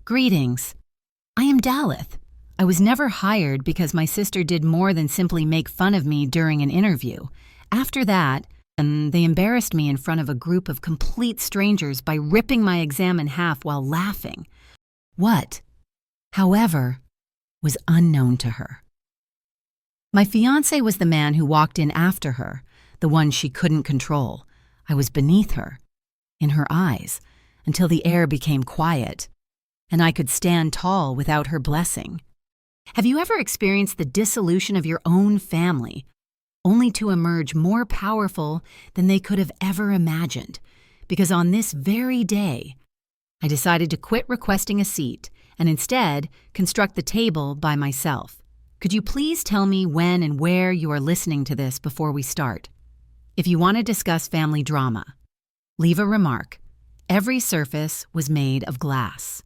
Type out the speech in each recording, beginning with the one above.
Greetings. I am Daleth. I was never hired because my sister did more than simply make fun of me during an interview. After that, they embarrassed me in front of a group of complete strangers by ripping my exam in half while laughing. What, however, was unknown to her. My fiancé was the man who walked in after her, the one she couldn't control. I was beneath her, in her eyes, until the air became quiet, and I could stand tall without her blessing. Have you ever experienced the dissolution of your own family, only to emerge more powerful than they could have ever imagined? Because on this very day, I decided to quit requesting a seat and instead construct the table by myself. Could you please tell me when and where you are listening to this before we start? If you want to discuss family drama, leave a remark. Every surface was made of glass.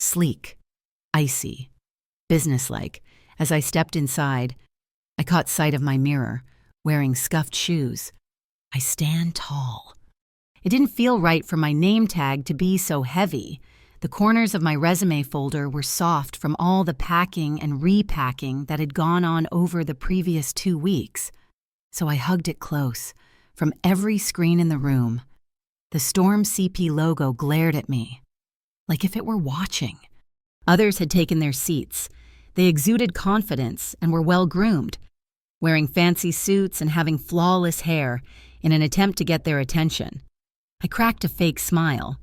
Sleek, icy, businesslike. As I stepped inside, I caught sight of my mirror, wearing scuffed shoes. I stand tall. It didn't feel right for my name tag to be so heavy. The corners of my resume folder were soft from all the packing and repacking that had gone on over the previous 2 weeks. So I hugged it close. From every screen in the room, the Storm CP logo glared at me, like if it were watching. Others had taken their seats. They exuded confidence and were well-groomed, wearing fancy suits and having flawless hair in an attempt to get their attention. I cracked a fake smile,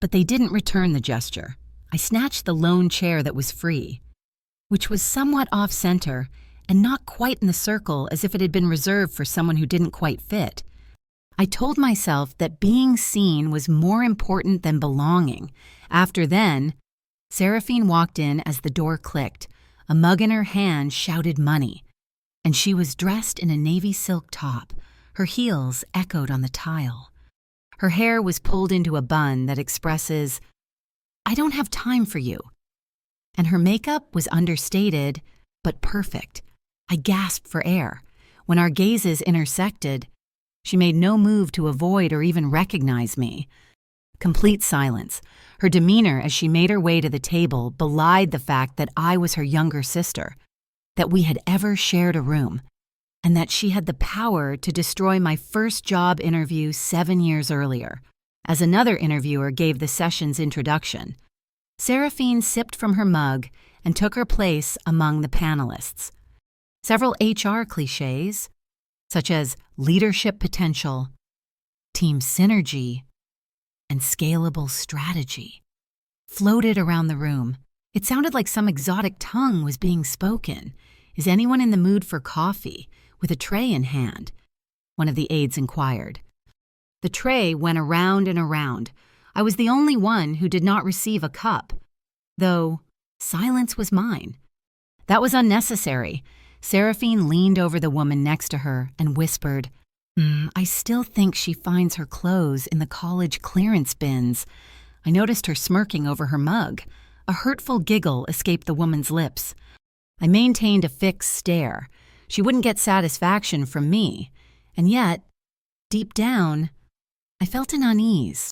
but they didn't return the gesture. I snatched the lone chair that was free, which was somewhat off-center and not quite in the circle as if it had been reserved for someone who didn't quite fit. I told myself that being seen was more important than belonging. After then, Seraphine walked in as the door clicked. A mug in her hand shouted money, and she was dressed in a navy silk top. Her heels echoed on the tile. Her hair was pulled into a bun that expresses, "I don't have time for you." And her makeup was understated, but perfect. I gasped for air. When our gazes intersected, she made no move to avoid or even recognize me. Complete silence. Her demeanor as she made her way to the table belied the fact that I was her younger sister, that we had ever shared a room, and that she had the power to destroy my first job interview 7 years earlier. As another interviewer gave the session's introduction, Seraphine sipped from her mug and took her place among the panelists. Several HR cliches, such as leadership potential, team synergy, and scalable strategy, floated around the room. It sounded like some exotic tongue was being spoken. "Is anyone in the mood for coffee?" with a tray in hand, one of the aides inquired. The tray went around and around. I was the only one who did not receive a cup, though silence was mine. That was unnecessary. Seraphine leaned over the woman next to her and whispered, "I still think she finds her clothes in the college clearance bins." I noticed her smirking over her mug. A hurtful giggle escaped the woman's lips. I maintained a fixed stare. She wouldn't get satisfaction from me, and yet, deep down, I felt an unease.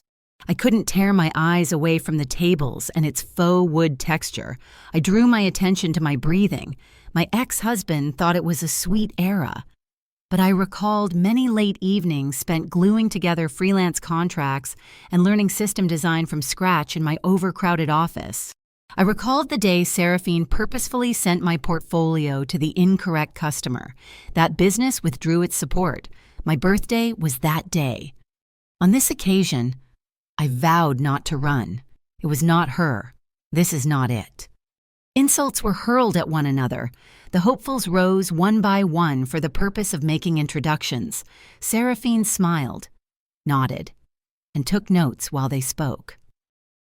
I couldn't tear my eyes away from the tables and its faux wood texture. I drew my attention to my breathing. My ex-husband thought it was a sweet era, but I recalled many late evenings spent gluing together freelance contracts and learning system design from scratch in my overcrowded office. I recalled the day Seraphine purposefully sent my portfolio to the incorrect customer. That business withdrew its support. My birthday was that day. On this occasion, I vowed not to run. It was not her. This is not it. Insults were hurled at one another. The hopefuls rose one by one for the purpose of making introductions. Seraphine smiled, nodded, and took notes while they spoke.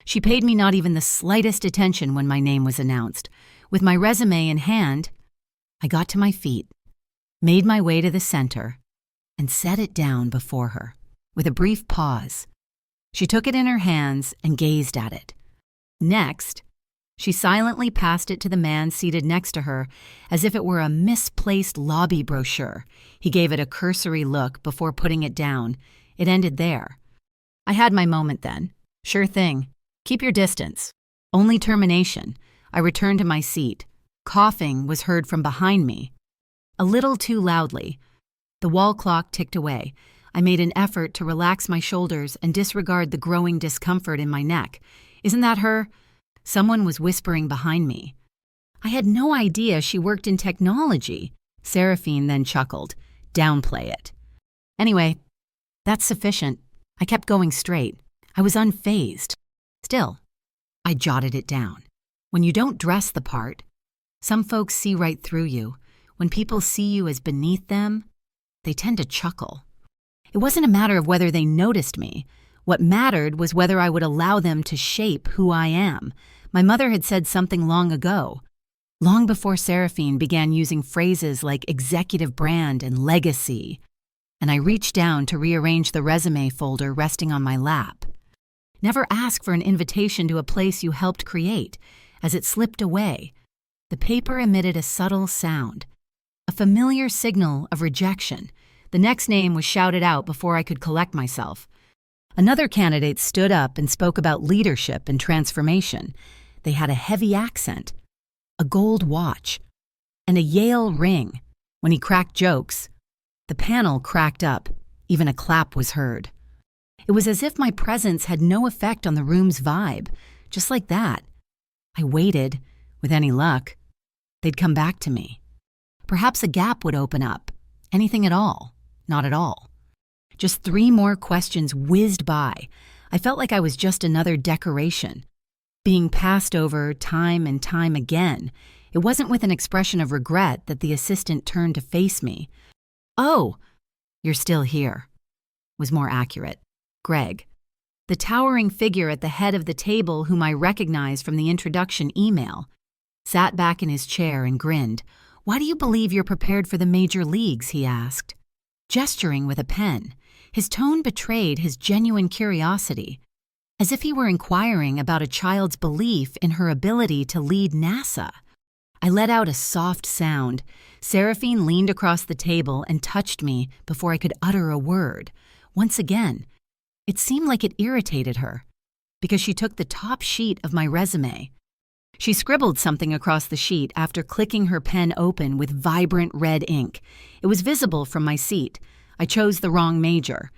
She paid me not even the slightest attention when my name was announced. With my resume in hand, I got to my feet, made my way to the center, and set it down before her. With a brief pause, she took it in her hands and gazed at it. Next, she silently passed it to the man seated next to her as if it were a misplaced lobby brochure. He gave it a cursory look before putting it down. It ended there. I had my moment then. "Sure thing. Keep your distance." Only termination. I returned to my seat. Coughing was heard from behind me. A little too loudly. The wall clock ticked away. I made an effort to relax my shoulders and disregard the growing discomfort in my neck. Isn't that her? Someone was whispering behind me. I had no idea she worked in technology. Seraphine then chuckled. Downplay it. Anyway, that's sufficient. I kept going straight. I was unfazed. Still, I jotted it down. When you don't dress the part, some folks see right through you. When people see you as beneath them, they tend to chuckle. It wasn't a matter of whether they noticed me. What mattered was whether I would allow them to shape who I am. My mother had said something long ago, long before Seraphine began using phrases like executive brand and legacy, and I reached down to rearrange the resume folder resting on my lap. Never ask for an invitation to a place you helped create. As it slipped away, the paper emitted a subtle sound, a familiar signal of rejection. The next name was shouted out before I could collect myself. Another candidate stood up and spoke about leadership and transformation. They had a heavy accent, a gold watch, and a Yale ring. When he cracked jokes, the panel cracked up. Even a clap was heard. It was as if my presence had no effect on the room's vibe. Just like that, I waited. With any luck, they'd come back to me. Perhaps a gap would open up. Anything at all. Not at all. Just 3 more questions whizzed by. I felt like I was just another decoration, being passed over time and time again. It wasn't with an expression of regret that the assistant turned to face me. "Oh, you're still here," was more accurate. Greg, the towering figure at the head of the table whom I recognized from the introduction email, sat back in his chair and grinned. "Why do you believe you're prepared for the major leagues?" he asked, gesturing with a pen. His tone betrayed his genuine curiosity, as if he were inquiring about a child's belief in her ability to lead NASA. I let out a soft sound. Seraphine leaned across the table and touched me before I could utter a word. Once again, it seemed like it irritated her, because she took the top sheet of my resume. She scribbled something across the sheet after clicking her pen open with vibrant red ink. It was visible from my seat. I chose the wrong major.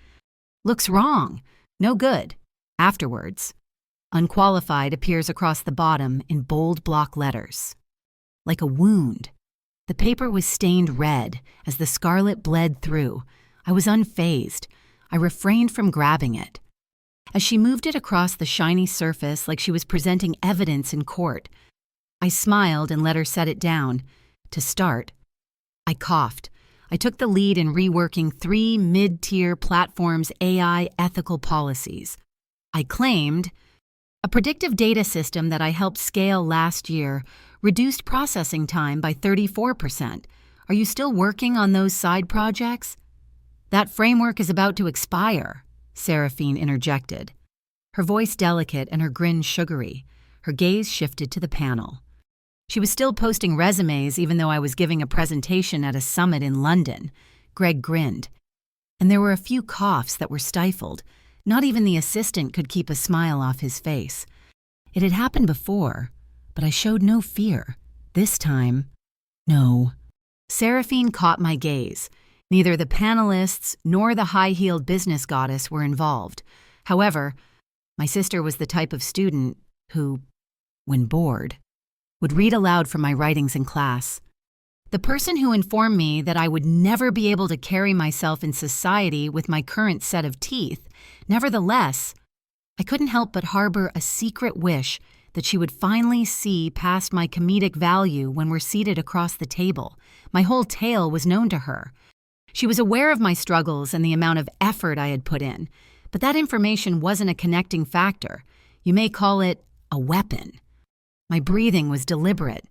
"Looks wrong. No good. Afterwards." Unqualified appears across the bottom in bold block letters. Like a wound. The paper was stained red as the scarlet bled through. I was unfazed. I refrained from grabbing it. As she moved it across the shiny surface like she was presenting evidence in court, I smiled and let her set it down. To start, I coughed. I took the lead in reworking 3 mid-tier platforms' AI ethical policies. I claimed a predictive data system that I helped scale last year reduced processing time by 34%. Are you still working on those side projects? "That framework is about to expire," Seraphine interjected. Her voice delicate and her grin sugary. Her gaze shifted to the panel. She was still posting resumes even though I was giving a presentation at a summit in London. Greg grinned. And there were a few coughs that were stifled. Not even the assistant could keep a smile off his face. It had happened before, but I showed no fear. This time, no. Seraphine caught my gaze. Neither the panelists nor the high-heeled business goddess were involved. However, my sister was the type of student who, when bored, would read aloud from my writings in class. The person who informed me that I would never be able to carry myself in society with my current set of teeth. Nevertheless, I couldn't help but harbor a secret wish that she would finally see past my comedic value when we're seated across the table. My whole tale was known to her. She was aware of my struggles and the amount of effort I had put in, but that information wasn't a connecting factor. You may call it a weapon. My breathing was deliberate,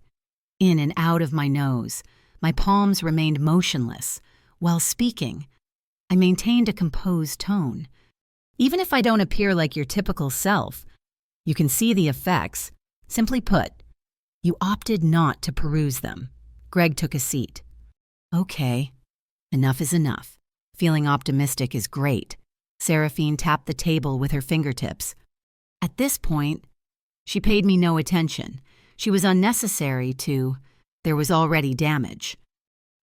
in and out of my nose. My palms remained motionless. While speaking, I maintained a composed tone. Even if I don't appear like your typical self, you can see the effects. Simply put, you opted not to peruse them. Greg took a seat. Okay. Enough is enough. Feeling optimistic is great. Seraphine tapped the table with her fingertips. At this point, She paid me no attention. She was unnecessary to, there was already damage.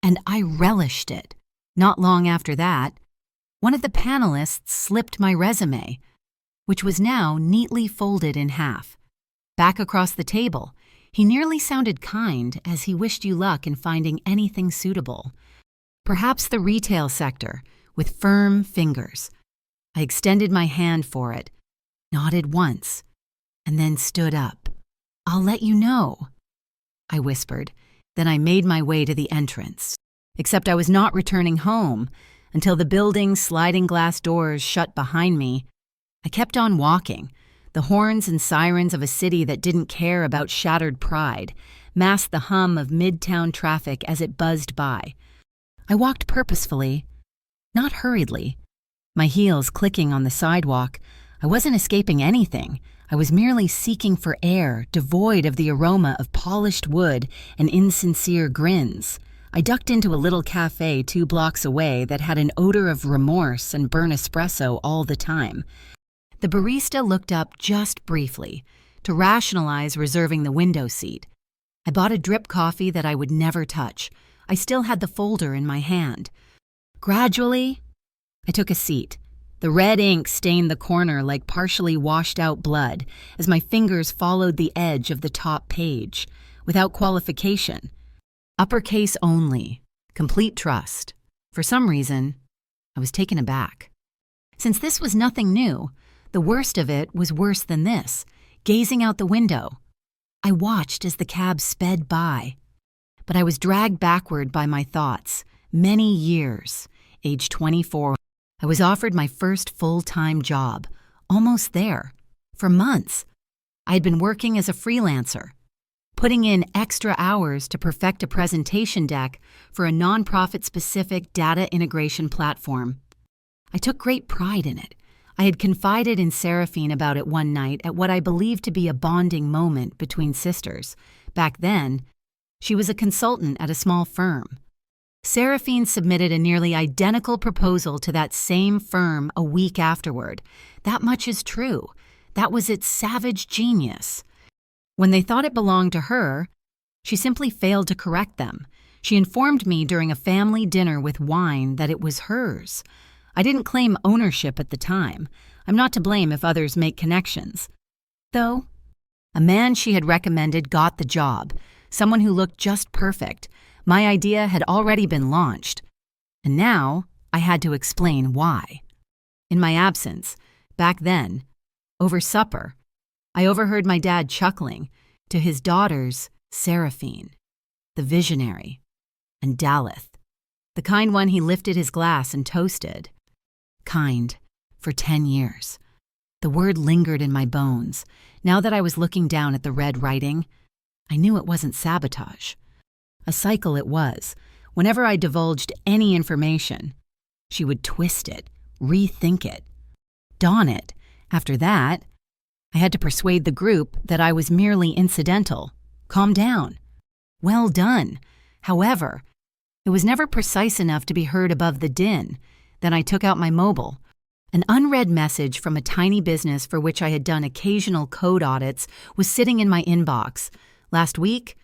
And I relished it. Not long after that, one of the panelists slipped my resume, which was now neatly folded in half. Back across the table, he nearly sounded kind as he wished you luck in finding anything suitable. Perhaps the retail sector, with firm fingers. I extended my hand for it, nodded once, and then stood up. "I'll let you know," I whispered. Then I made my way to the entrance. Except I was not returning home until the building's sliding glass doors shut behind me. I kept on walking. The horns and sirens of a city that didn't care about shattered pride masked the hum of midtown traffic as it buzzed by. I walked purposefully, not hurriedly, my heels clicking on the sidewalk. I wasn't escaping anything. I was merely seeking for air, devoid of the aroma of polished wood and insincere grins. I ducked into a little cafe 2 blocks away that had an odor of remorse and burnt espresso all the time. The barista looked up just briefly to rationalize reserving the window seat. I bought a drip coffee that I would never touch. I still had the folder in my hand. Gradually, I took a seat. The red ink stained the corner like partially washed out blood as my fingers followed the edge of the top page, without qualification. Uppercase only. Complete trust. For some reason, I was taken aback. Since this was nothing new, the worst of it was worse than this, gazing out the window. I watched as the cab sped by. But I was dragged backward by my thoughts. Many years. Age 24. I was offered my first full-time job. Almost there. For months. I had been working as a freelancer, putting in extra hours to perfect a presentation deck for a nonprofit-specific data integration platform. I took great pride in it. I had confided in Seraphine about it one night at what I believed to be a bonding moment between sisters. Back then, she was a consultant at a small firm. Seraphine submitted a nearly identical proposal to that same firm a week afterward. That much is true. That was its savage genius. When they thought it belonged to her, she simply failed to correct them. She informed me during a family dinner with wine that it was hers. I didn't claim ownership at the time. I'm not to blame if others make connections. Though, a man she had recommended got the job, someone who looked just perfect. My idea had already been launched, and now I had to explain why. In my absence, back then, over supper, I overheard my dad chuckling to his daughters, Seraphine, the visionary, and Daleth, the kind one he lifted his glass and toasted. Kind, for 10 years. The word lingered in my bones. Now that I was looking down at the red writing, I knew it wasn't sabotage. A cycle it was. Whenever I divulged any information, she would twist it, rethink it, dawn it. After that, I had to persuade the group that I was merely incidental. Calm down. Well done. However, it was never precise enough to be heard above the din. Then I took out my mobile. An unread message from a tiny business for which I had done occasional code audits was sitting in my inbox. Last week,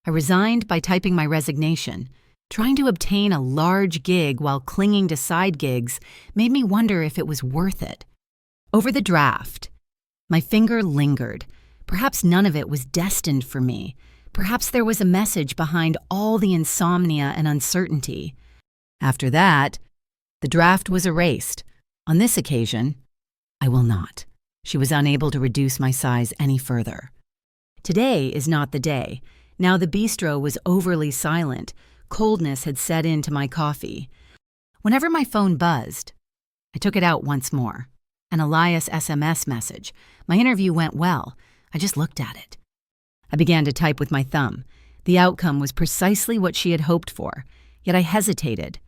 I resigned by typing my resignation. Trying to obtain a large gig while clinging to side gigs made me wonder if it was worth it. Over the draft, my finger lingered. Perhaps none of it was destined for me. Perhaps there was a message behind all the insomnia and uncertainty. After that, the draft was erased. On this occasion, I will not. She was unable to reduce my size any further. Today is not the day. Now the bistro was overly silent. Coldness had set into my coffee. Whenever my phone buzzed, I took it out once more. An Elias SMS message. My interview went well. I just looked at it. I began to type with my thumb. The outcome was precisely what she had hoped for, yet I hesitated.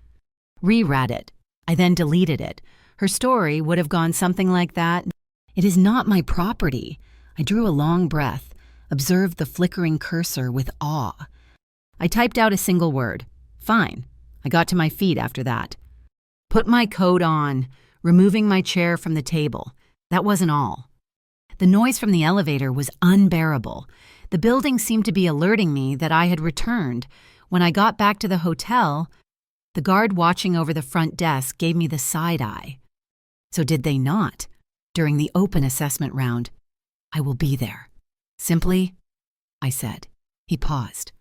Reread it. I then deleted it. Her story would have gone something like that. It is not my property. I drew a long breath, observed the flickering cursor with awe. I typed out a single word. Fine. I got to my feet after that. Put my coat on, removing my chair from the table. That wasn't all. The noise from the elevator was unbearable. The building seemed to be alerting me that I had returned. When I got back to the hotel, the guard watching over the front desk gave me the side eye. So did they not? During the open assessment round, I will be there. Simply, I said. He paused.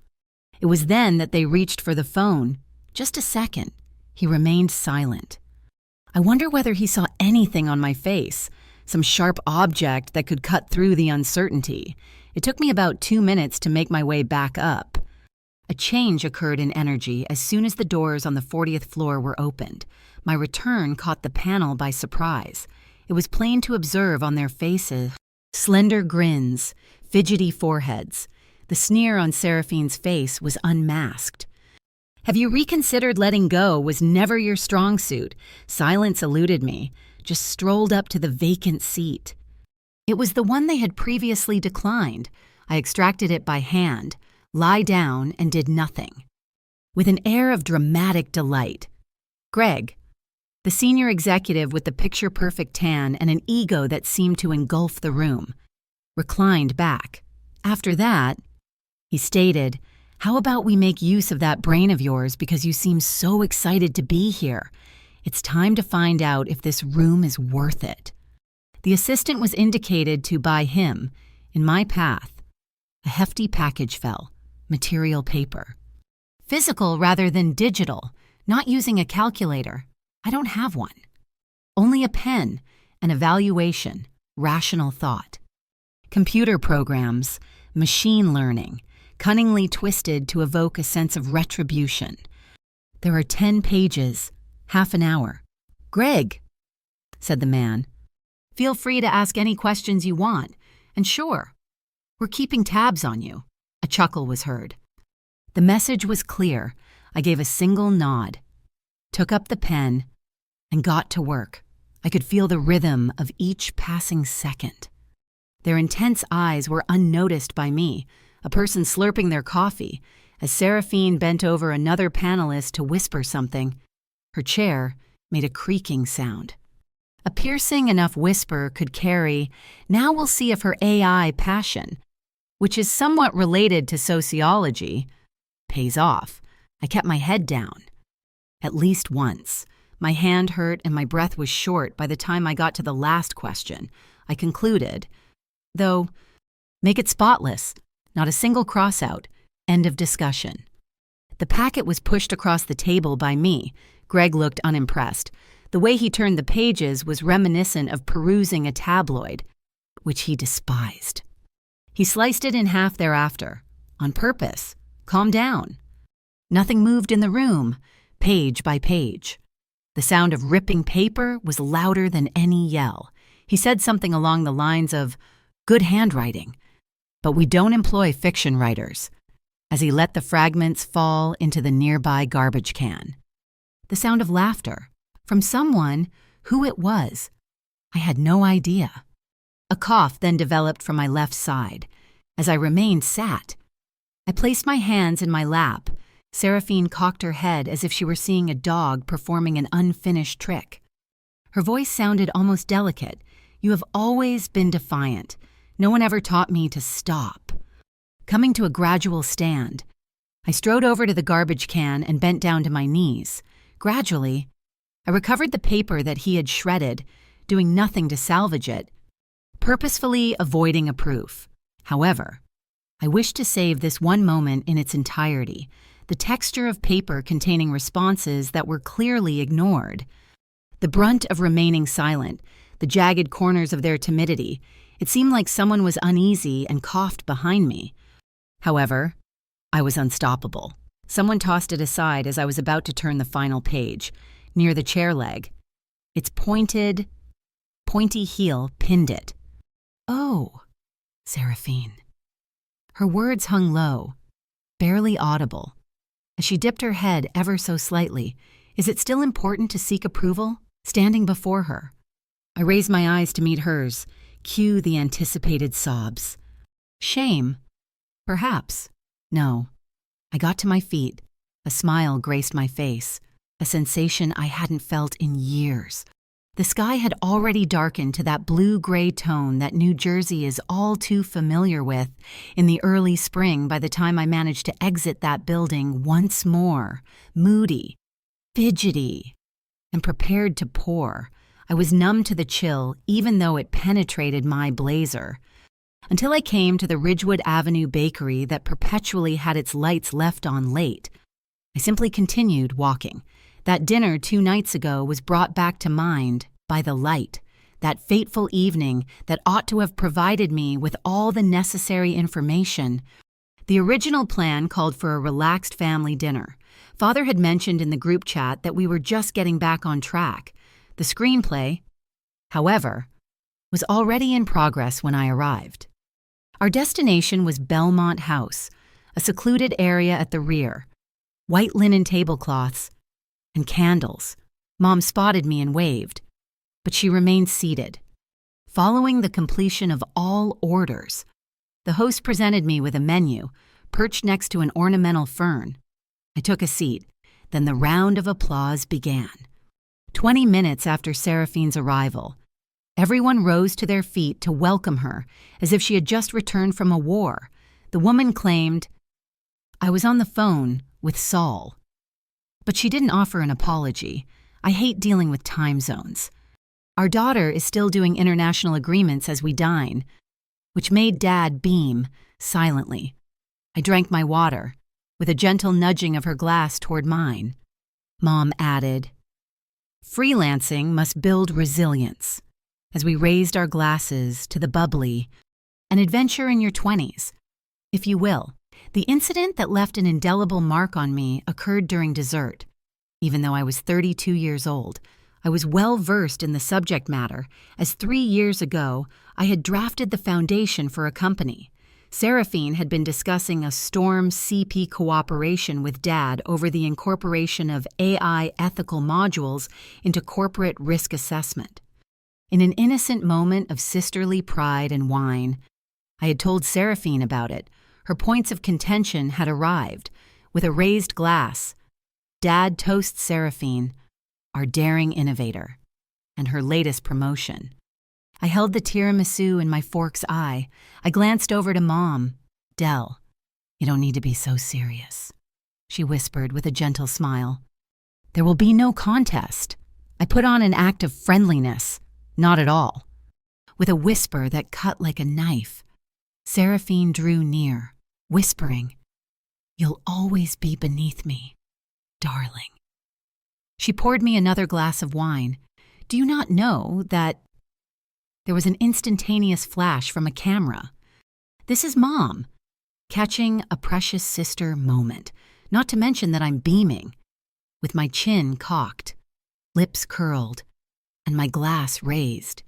It was then that they reached for the phone. Just a second. He remained silent. I wonder whether he saw anything on my face, some sharp object that could cut through the uncertainty. It took me about 2 minutes to make my way back up. A change occurred in energy as soon as the doors on the 40th floor were opened. My return caught the panel by surprise. It was plain to observe on their faces slender grins, fidgety foreheads. The sneer on Seraphine's face was unmasked. Have you reconsidered letting go was never your strong suit? Silence eluded me, just strolled up to the vacant seat. It was the one they had previously declined. I extracted it by hand, lie down, and did nothing. With an air of dramatic delight, Greg, the senior executive with the picture-perfect tan and an ego that seemed to engulf the room, reclined back. After that, he stated, "How about we make use of that brain of yours because you seem so excited to be here? It's time to find out if this room is worth it." The assistant was indicated to by him. In my path, a hefty package fell, material paper. Physical rather than digital, not using a calculator. I don't have one. Only a pen, an evaluation, rational thought. Computer programs, machine learning, cunningly twisted to evoke a sense of retribution. There are 10 pages, half an hour. "Greg," said the man, "feel free to ask any questions you want. And sure, we're keeping tabs on you." A chuckle was heard. The message was clear. I gave a single nod, took up the pen, and got to work. I could feel the rhythm of each passing second. Their intense eyes were unnoticed by me, a person slurping their coffee, as Seraphine bent over another panelist to whisper something. Her chair made a creaking sound. A piercing enough whisper could carry, "Now we'll see if her AI passion," which is somewhat related to sociology, pays off. I kept my head down. At least once. My hand hurt and my breath was short by the time I got to the last question. I concluded, though, "Make it spotless, not a single cross-out, end of discussion." The packet was pushed across the table by me. Greg looked unimpressed. The way he turned the pages was reminiscent of perusing a tabloid, which he despised. He sliced it in half thereafter, on purpose. Calm down. Nothing moved in the room, page by page. The sound of ripping paper was louder than any yell. He said something along the lines of, "Good handwriting, but we don't employ fiction writers," as he let the fragments fall into the nearby garbage can. The sound of laughter, from someone. Who it was, I had no idea. A cough then developed from my left side. As I remained sat, I placed my hands in my lap. Seraphine cocked her head as if she were seeing a dog performing an unfinished trick. Her voice sounded almost delicate. "You have always been defiant. No one ever taught me to stop." Coming to a gradual stand, I strode over to the garbage can and bent down to my knees. Gradually, I recovered the paper that he had shredded, doing nothing to salvage it, purposefully avoiding a proof. However, I wished to save this one moment in its entirety, the texture of paper containing responses that were clearly ignored. The brunt of remaining silent, the jagged corners of their timidity. It seemed like someone was uneasy and coughed behind me. However, I was unstoppable. Someone tossed it aside as I was about to turn the final page, near the chair leg. Its pointy heel pinned it. "Oh, Seraphine." Her words hung low, barely audible. As she dipped her head ever so slightly, "Is it still important to seek approval?" Standing before her, I raised my eyes to meet hers. Cue the anticipated sobs. Shame? Perhaps. No. I got to my feet. A smile graced my face, a sensation I hadn't felt in years. The sky had already darkened to that blue-gray tone that New Jersey is all too familiar with in the early spring by the time I managed to exit that building once more, moody, fidgety, and prepared to pour. I was numb to the chill, even though it penetrated my blazer. Until I came to the Ridgewood Avenue bakery that perpetually had its lights left on late. I simply continued walking. That dinner 2 nights ago was brought back to mind by the light, that fateful evening that ought to have provided me with all the necessary information. The original plan called for a relaxed family dinner. Father had mentioned in the group chat that we were just getting back on track. The screenplay, however, was already in progress when I arrived. Our destination was Belmont House, a secluded area at the rear. White linen tablecloths and candles. Mom spotted me and waved, but she remained seated. Following the completion of all orders, the host presented me with a menu, perched next to an ornamental fern. I took a seat. Then the round of applause began. 20 minutes after Seraphine's arrival, everyone rose to their feet to welcome her as if she had just returned from a war. The woman claimed, "I was on the phone with Saul." But she didn't offer an apology. I hate dealing with time zones. Our daughter is still doing international agreements as we dine, which made Dad beam silently. I drank my water, with a gentle nudging of her glass toward mine. Mom added, "Freelancing must build resilience," as we raised our glasses to the bubbly, "an adventure in your 20s, if you will." The incident that left an indelible mark on me occurred during dessert. Even though I was 32 years old, I was well versed in the subject matter, as 3 years ago I had drafted the foundation for a company. Seraphine had been discussing a Storm CP cooperation with Dad over the incorporation of AI ethical modules into corporate risk assessment. In an innocent moment of sisterly pride and wine, I had told Seraphine about it. Her points of contention had arrived. With a raised glass, Dad toasts Seraphine, our daring innovator, and her latest promotion. I held the tiramisu in my fork's eye. I glanced over to Mom. "Del, you don't need to be so serious," she whispered with a gentle smile. "There will be no contest." I put on an act of friendliness. Not at all. With a whisper that cut like a knife, Seraphine drew near, whispering, "You'll always be beneath me, darling." She poured me another glass of wine. Do you not know that there was an instantaneous flash from a camera? This is Mom, catching a precious sister moment, not to mention that I'm beaming, with my chin cocked, lips curled, and my glass raised.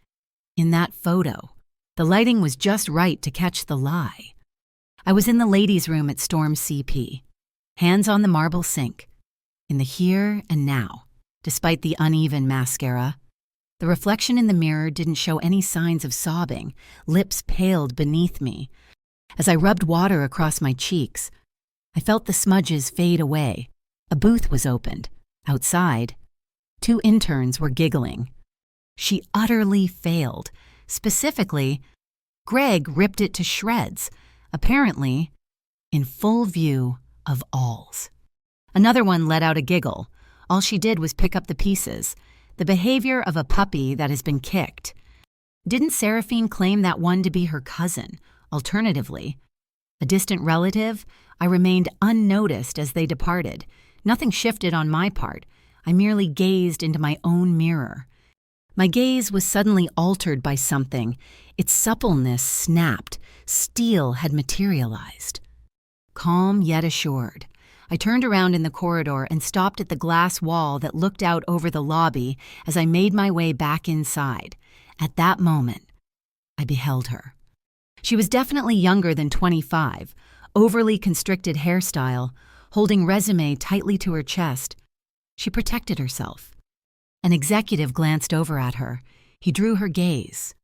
In that photo, the lighting was just right to catch the lie. I was in the ladies' room at Storm CP, hands on the marble sink, in the here and now, despite the uneven mascara. The reflection in the mirror didn't show any signs of sobbing. Lips paled beneath me. As I rubbed water across my cheeks, I felt the smudges fade away. A booth was opened. Outside, 2 interns were giggling. She utterly failed. Specifically, Greg ripped it to shreds, apparently in full view of alls. Another one let out a giggle. All she did was pick up the pieces, the behavior of a puppy that has been kicked. Didn't Seraphine claim that one to be her cousin? Alternatively, a distant relative? I remained unnoticed as they departed. Nothing shifted on my part. I merely gazed into my own mirror. My gaze was suddenly altered by something. Its suppleness snapped. Steel had materialized. Calm yet assured, I turned around in the corridor and stopped at the glass wall that looked out over the lobby as I made my way back inside. At that moment, I beheld her. She was definitely younger than 25, overly constricted hairstyle, holding resume tightly to her chest. She protected herself. An executive glanced over at her. He drew her gaze,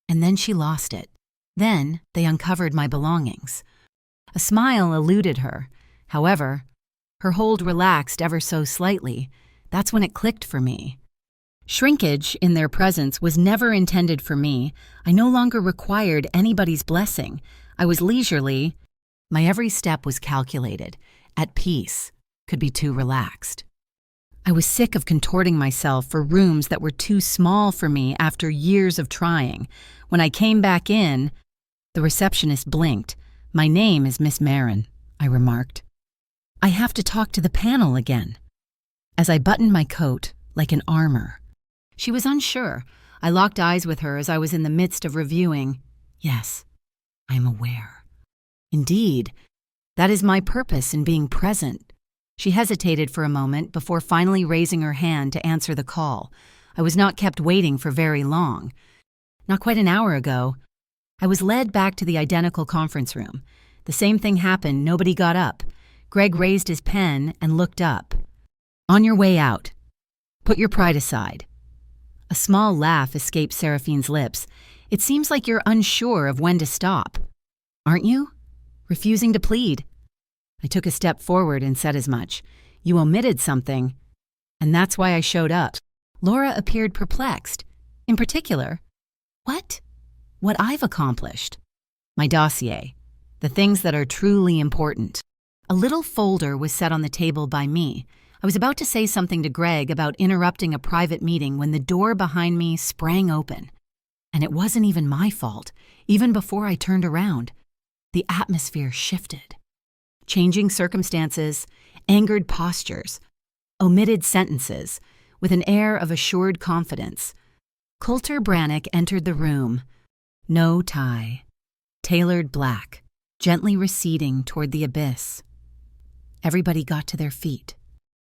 and then she lost it. Then they uncovered my belongings. A smile eluded her. However, her hold relaxed ever so slightly. That's when it clicked for me. Shrinkage in their presence was never intended for me. I no longer required anybody's blessing. I was leisurely. My every step was calculated. At peace. Could be too relaxed. I was sick of contorting myself for rooms that were too small for me after years of trying. When I came back in, the receptionist blinked. "My name is Miss Marin," I remarked. "I have to talk to the panel again." As I buttoned my coat, like an armor. She was unsure. I locked eyes with her as I was in the midst of reviewing. "Yes, I am aware." "Indeed, that is my purpose in being present." She hesitated for a moment before finally raising her hand to answer the call. I was not kept waiting for very long. Not quite an hour ago, I was led back to the identical conference room. The same thing happened. Nobody got up. Greg raised his pen and looked up. "On your way out. Put your pride aside." A small laugh escaped Seraphine's lips. "It seems like you're unsure of when to stop. Aren't you? Refusing to plead." I took a step forward and said as much. "You omitted something, and that's why I showed up." Laura appeared perplexed. "In particular?" "What?" "What I've accomplished. My dossier. The things that are truly important." A little folder was set on the table by me. I was about to say something to Greg about interrupting a private meeting when the door behind me sprang open. And it wasn't even my fault. Even before I turned around, the atmosphere shifted. Changing circumstances, angered postures, omitted sentences, with an air of assured confidence. Coulter Brannick entered the room. No tie. Tailored black, gently receding toward the abyss. Everybody got to their feet.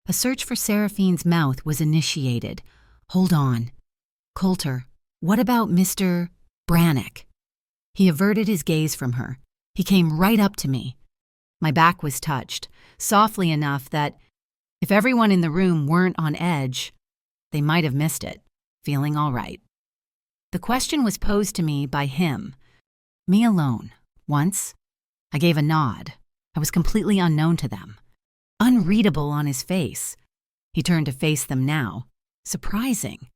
A search for Seraphine's mouth was initiated. "Hold on. Coulter, what about Mr. Brannick?" He averted his gaze from her. He came right up to me. My back was touched, softly enough that, if everyone in the room weren't on edge, they might have missed it, feeling all right. The question was posed to me by him. Me alone. Once, I gave a nod. I was completely unknown to them. Unreadable on his face. He turned to face them now. Surprising,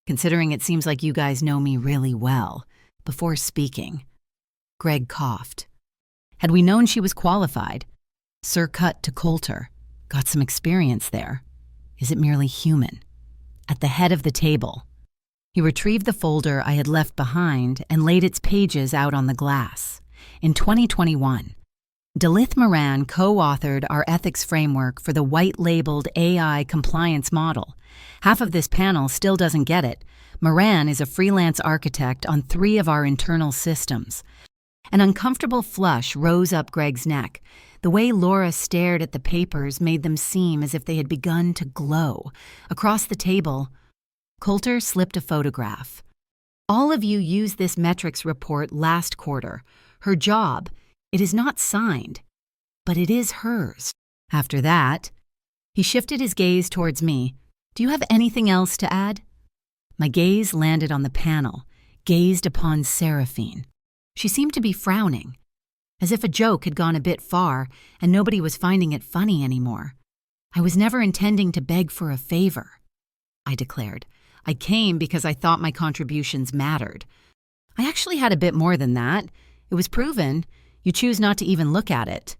considering it seems like you guys know me really well. Before speaking, Greg coughed. Had we known she was qualified? Sir cut to Coulter. Got some experience there. Is it merely human? At the head of the table, he retrieved the folder I had left behind and laid its pages out on the glass. In 2021, Dalith Moran co-authored our ethics framework for the white-labeled AI compliance model. Half of this panel still doesn't get it. Moran is a freelance architect on 3 of our internal systems. An uncomfortable flush rose up Greg's neck. The way Laura stared at the papers made them seem as if they had begun to glow. Across the table, Coulter slipped a photograph. "All of you used this metrics report last quarter. Her job, it is not signed, but it is hers." After that, he shifted his gaze towards me. "Do you have anything else to add?" My gaze landed on the panel, gazed upon Seraphine. She seemed to be frowning, as if a joke had gone a bit far and nobody was finding it funny anymore. "I was never intending to beg for a favor," I declared. "I came because I thought my contributions mattered. I actually had a bit more than that. It was proven. You choose not to even look at it."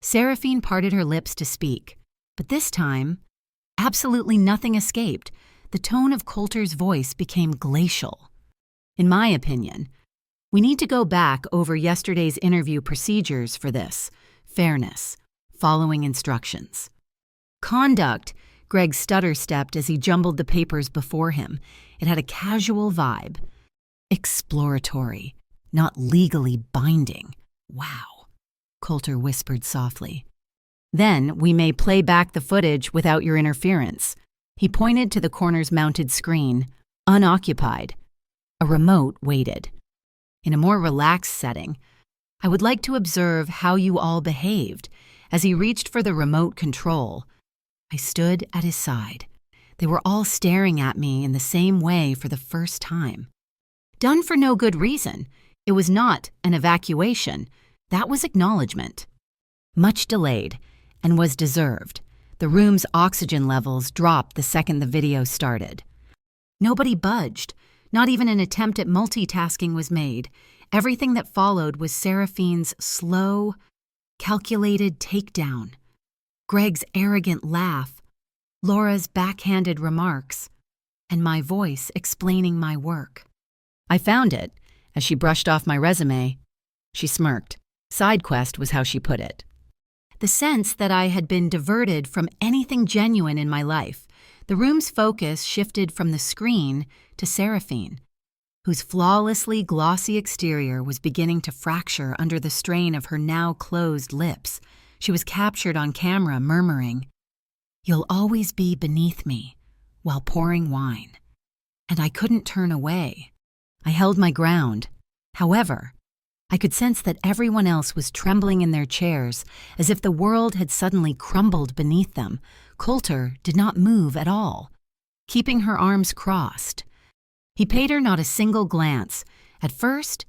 Seraphine parted her lips to speak, but this time, absolutely nothing escaped. The tone of Coulter's voice became glacial. "In my opinion, we need to go back over yesterday's interview procedures for this. Fairness, following instructions. Conduct." Greg stutter-stepped as he jumbled the papers before him. It had a casual vibe. "Exploratory, not legally binding." "Wow," Coulter whispered softly. "Then we may play back the footage without your interference." He pointed to the corner's mounted screen, unoccupied. A remote waited. In a more relaxed setting, "I would like to observe how you all behaved." As he reached for the remote control, I stood at his side. They were all staring at me in the same way for the first time. Done for no good reason. It was not an evacuation. That was acknowledgement. Much delayed, and was deserved. The room's oxygen levels dropped the second the video started. Nobody budged. Not even an attempt at multitasking was made. Everything that followed was Seraphine's slow, calculated takedown. Greg's arrogant laugh, Laura's backhanded remarks, and my voice explaining my work. I found it. As she brushed off my resume, she smirked. Side quest was how she put it. The sense that I had been diverted from anything genuine in my life. The room's focus shifted from the screen to Seraphine, whose flawlessly glossy exterior was beginning to fracture under the strain of her now closed lips. She was captured on camera murmuring, "You'll always be beneath me," while pouring wine. And I couldn't turn away. I held my ground. However, I could sense that everyone else was trembling in their chairs, as if the world had suddenly crumbled beneath them. Coulter did not move at all, keeping her arms crossed. He paid her not a single glance. At first,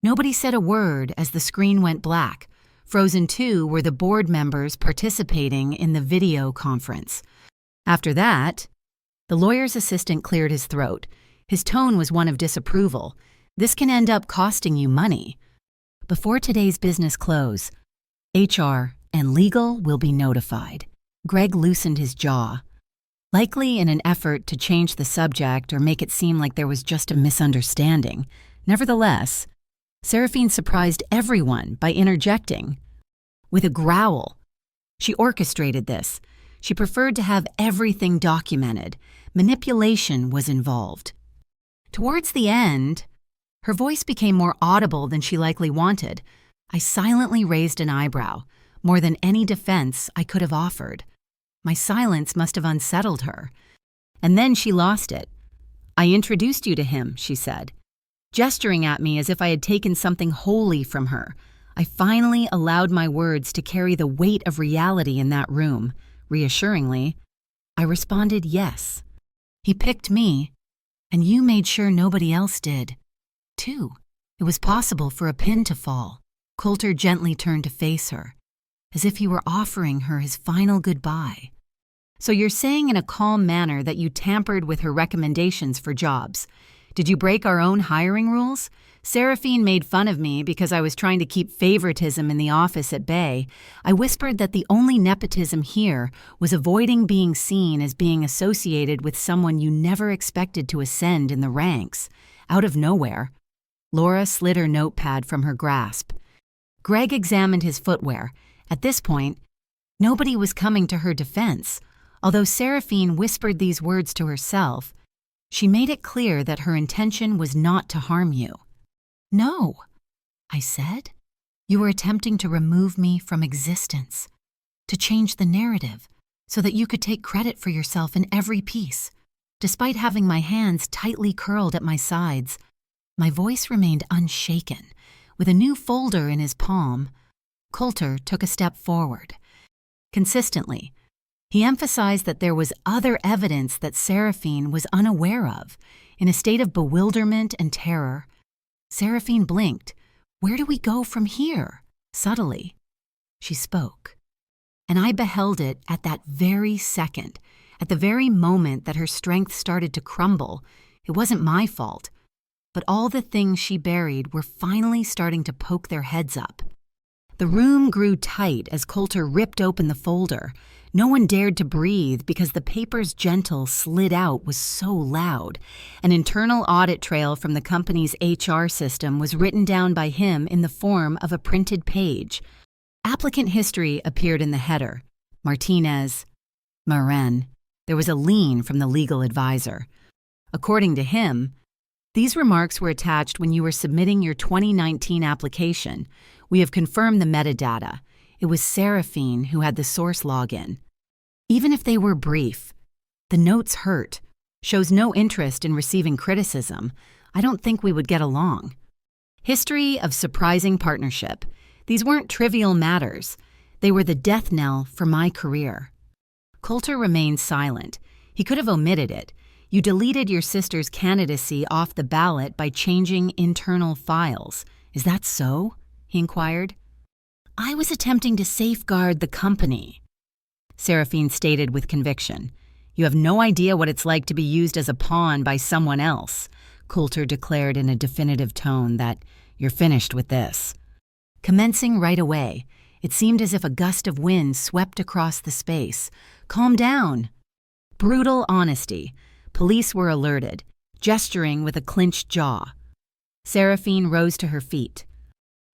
nobody said a word as the screen went black. Frozen too were the board members participating in the video conference. After that, the lawyer's assistant cleared his throat. His tone was one of disapproval. "This can end up costing you money. Before today's business close, HR and legal will be notified." Greg loosened his jaw, likely in an effort to change the subject or make it seem like there was just a misunderstanding. Nevertheless, Seraphine surprised everyone by interjecting. With a growl, she orchestrated this. She preferred to have everything documented. Manipulation was involved. Towards the end, her voice became more audible than she likely wanted. I silently raised an eyebrow, more than any defense I could have offered. My silence must have unsettled her. And then she lost it. "I introduced you to him," she said, gesturing at me as if I had taken something holy from her. I finally allowed my words to carry the weight of reality in that room. Reassuringly, I responded yes. "He picked me, and you made sure nobody else did, too." It was possible for a pin to fall. Coulter gently turned to face her, as if he were offering her his final goodbye. "So you're saying in a calm manner that you tampered with her recommendations for jobs. Did you break our own hiring rules? Seraphine made fun of me because I was trying to keep favoritism in the office at bay. I whispered that the only nepotism here was avoiding being seen as being associated with someone you never expected to ascend in the ranks. Out of nowhere." Laura slid her notepad from her grasp. Greg examined his footwear. At this point, nobody was coming to her defense. Although Seraphine whispered these words to herself, she made it clear that her intention was not to harm you. "No," I said. "You were attempting to remove me from existence, to change the narrative, so that you could take credit for yourself in every piece." Despite having my hands tightly curled at my sides, my voice remained unshaken. With a new folder in his palm, Coulter took a step forward. Consistently, he emphasized that there was other evidence that Seraphine was unaware of. In a state of bewilderment and terror, Seraphine blinked. "Where do we go from here?" Subtly, she spoke. And I beheld it at that very second, at the very moment that her strength started to crumble. It wasn't my fault, but all the things she buried were finally starting to poke their heads up. The room grew tight as Coulter ripped open the folder. No one dared to breathe because the paper's gentle slid out was so loud. An internal audit trail from the company's HR system was written down by him in the form of a printed page. Applicant history appeared in the header. Martinez, Marin. There was a lean from the legal advisor. According to him, these remarks were attached when you were submitting your 2019 application. We have confirmed the metadata. It was Seraphine who had the source login. Even if they were brief, the notes hurt. Shows no interest in receiving criticism. I don't think we would get along. History of surprising partnership. These weren't trivial matters. They were the death knell for my career. Coulter remained silent. He could have omitted it. You deleted your sister's candidacy off the ballot by changing internal files. Is that so? He inquired. I was attempting to safeguard the company, Seraphine stated with conviction. You have no idea what it's like to be used as a pawn by someone else, Coulter declared in a definitive tone that you're finished with this. Commencing right away, it seemed as if a gust of wind swept across the space. Calm down. Brutal honesty. Police were alerted, gesturing with a clenched jaw. Seraphine rose to her feet.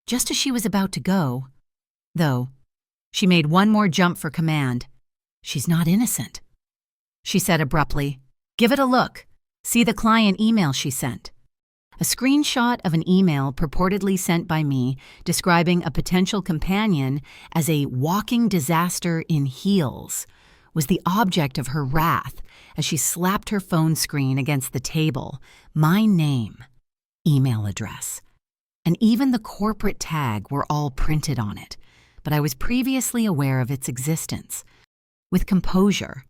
Just as she was about to go, though, she made one more jump for command. She's not innocent, she said abruptly. Give it a look. See the client email she sent. A screenshot of an email purportedly sent by me describing a potential companion as a walking disaster in heels was the object of her wrath as she slapped her phone screen against the table. My name, email address, and even the corporate tag were all printed on it, but I was previously aware of its existence. With composure,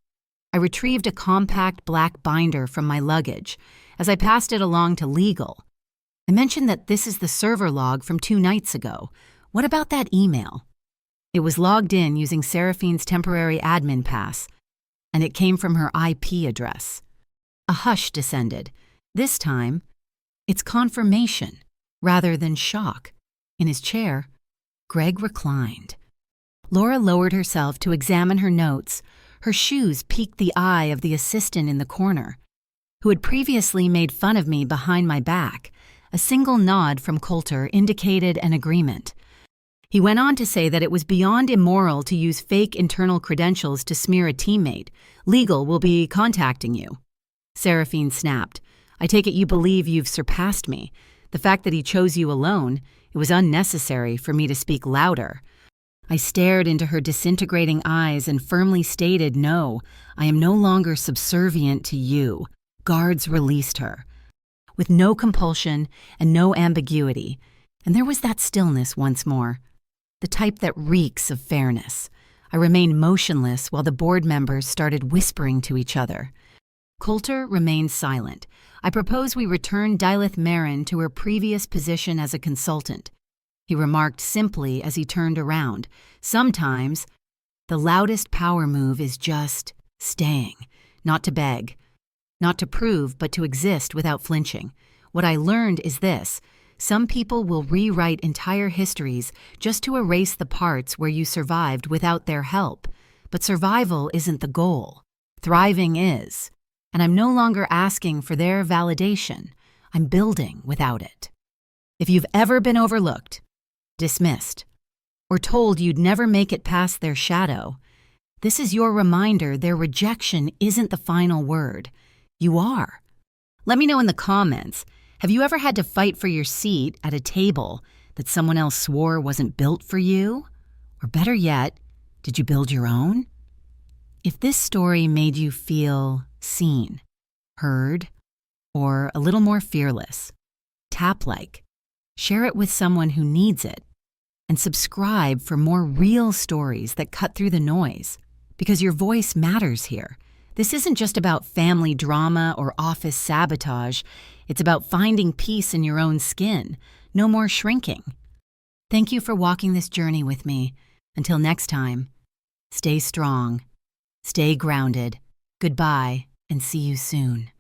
I retrieved a compact black binder from my luggage. As I passed it along to legal, I mentioned that this is the server log from 2 nights ago. What about that email? It was logged in using Seraphine's temporary admin pass, and it came from her IP address. A hush descended. This time, it's confirmation rather than shock. In his chair, Greg reclined. Laura lowered herself to examine her notes. Her shoes piqued the eye of the assistant in the corner, who had previously made fun of me behind my back. A single nod from Coulter indicated an agreement. He went on to say that it was beyond immoral to use fake internal credentials to smear a teammate. Legal will be contacting you. Seraphine snapped. I take it you believe you've surpassed me. The fact that he chose you alone, it was unnecessary for me to speak louder. I stared into her disintegrating eyes and firmly stated, no, I am no longer subservient to you. Guards released her. With no compulsion and no ambiguity, and there was that stillness once more, the type that reeks of fairness. I remained motionless while the board members started whispering to each other. Coulter remained silent. I propose we return Dilith Marin to her previous position as a consultant. He remarked simply as he turned around. Sometimes, the loudest power move is just staying, not to beg, not to prove, but to exist without flinching. What I learned is this: some people will rewrite entire histories just to erase the parts where you survived without their help. But survival isn't the goal. Thriving is. And I'm no longer asking for their validation. I'm building without it. If you've ever been overlooked, dismissed, or told you'd never make it past their shadow, this is your reminder their rejection isn't the final word. You are. Let me know in the comments, have you ever had to fight for your seat at a table that someone else swore wasn't built for you? Or better yet, did you build your own? If this story made you feel seen, heard, or a little more fearless, tap like, share it with someone who needs it, and subscribe for more real stories that cut through the noise, because your voice matters here. This isn't just about family drama or office sabotage. It's about finding peace in your own skin. No more shrinking. Thank you for walking this journey with me. Until next time, stay strong, stay grounded. Goodbye, and see you soon.